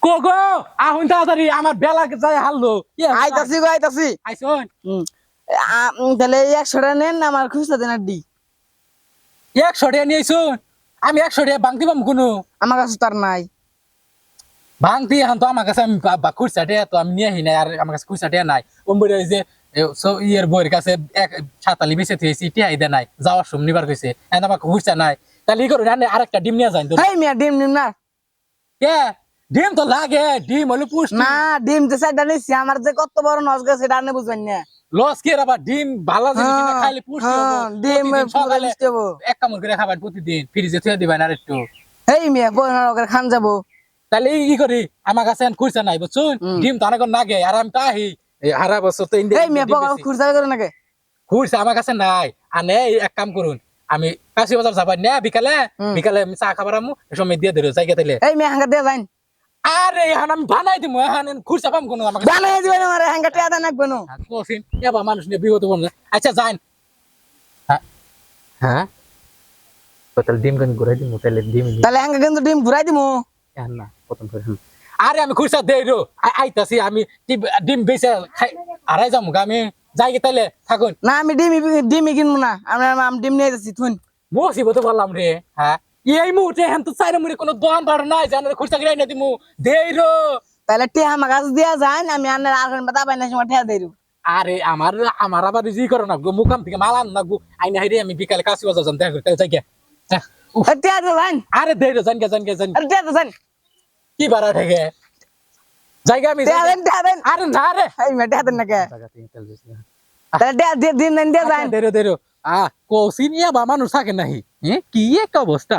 কোগো আহুন তাড়াতাড়ি আমার বেলা যায় হারলো আইতাছি গো আইতাছি। আইসন তাহলে 100 টাকা নেন না আমার খুচরা দেন আর দি। 100 টাকা নিয়ে আইসুন আমি 100 টাকা বাংতি পাম কোনো আমার কাছে তার নাই। বাংতি এখন তো আমার কাছে আমি খুচরা টাকা তো আমি নিয়ে আহি নাই আর আমার কাছে খুচরা টাকা নাই ওমবরে যে ইয়ের বইয়ের কাছে এক সাতালি বেঁচে থেয়েছি টিহাই দে নাই যাওয়ার সময় নিবার কইছে এখন আমার খুচরা নাই তাহলে ই করুন আরেকটা ডিম নিয়ে যাই তো হেই মিয়া ডিম নিম না। কে ডিম তো লাগে ডিম হলো পুষ্টি না ডিম যে সাইডা নিছি আমার যে কত বড় নজ গেছে সেটা আনে বুঝবেন না। লস কি আবার ডিম ভালো জিনিস কিনা খাইলে পুষ্টি হবে ডিম প্রতিদিন সকালে পুষ্টি হবো। এক কামড় করে খাবেন প্রতিদিন ফ্রিজে থুয়ে দিবেন আর একটু হেই মিয়া বইনার ওকে খান যাবো। তাহলে ই করি আমার কাছে এখন খুঁজছে নাই বুঝছুন ডিম তো অনেক নাগে আর আমি তাহি হারা বছর তো হেই মিয়া বগল খুরসা করে নাকি খুঁজছে আমার কাছে নাই আনে এক কাম করুন আমি কাশি বাজার যাবাই না বিকালে বিকালে আমি চা খাবার আমু সময় দিয়ে দিল জায়গা তাইলে হেই মিয়া হাঙ্গা দিয়ে যাইন। আরে এখন আমি বানাই দিমু এখন খুঁজছে পাম কোনো আমাকে বানাই দিবেন আমারে হাঙ্গা টিয়া দেন নাকবে না। কোসিন এবার মানুষ নিয়ে বিগত বলছে আচ্ছা যাইন হ্যাঁ তাহলে ডিম কেন ঘুরাই দিমু তাহলে ডিম তাহলে হাঙ্গা কিন্তু ডিম ঘুরাই দিমু। না প্রথম করে আরে আমি খুঁজছা দেই রো আইতাছি আমি ডিম বেচে খাই আড়াই যাবো আমি যাই গে তাইলে থাকুন না আমি ডিমই কিনবো না আমি ডিম নিয়ে যাচ্ছি থুন। বসিব তো বললাম রে হ্যাঁ এই মুহূর্তে হ্যাঁ তো চাইরে মুড়ি কোনো দোকান ভাড় নাই জানার খুঁজছা গিয়ে না দিমু দেই রো তাহলে টিয়া আমার কাছে দিয়া যান আমি আনের আর বাতা বাইনা সময় টিয়া দেই। আরে আমার আমার আবার ই করো না গো মুকাম থেকে মাল আন না গো আইনা হাইরে আমি বিকালে কাশি বাজার যান দেখা করতে যাই গে টিয়া তো যান। আরে দেই রো জান গে আরে টিয়া তো যান। কি ভাড়া ঠেকে জায়গা আমি টিয়া দেন টিয়া দেন। আরে না রে এই মিয়া টিয়া দেন নাকি তাহলে টিয়া দিন দেন দিয়া যান। দেরো কৌশিনিয়া বা মানুষ থাকে নাহি কি এক অবস্থা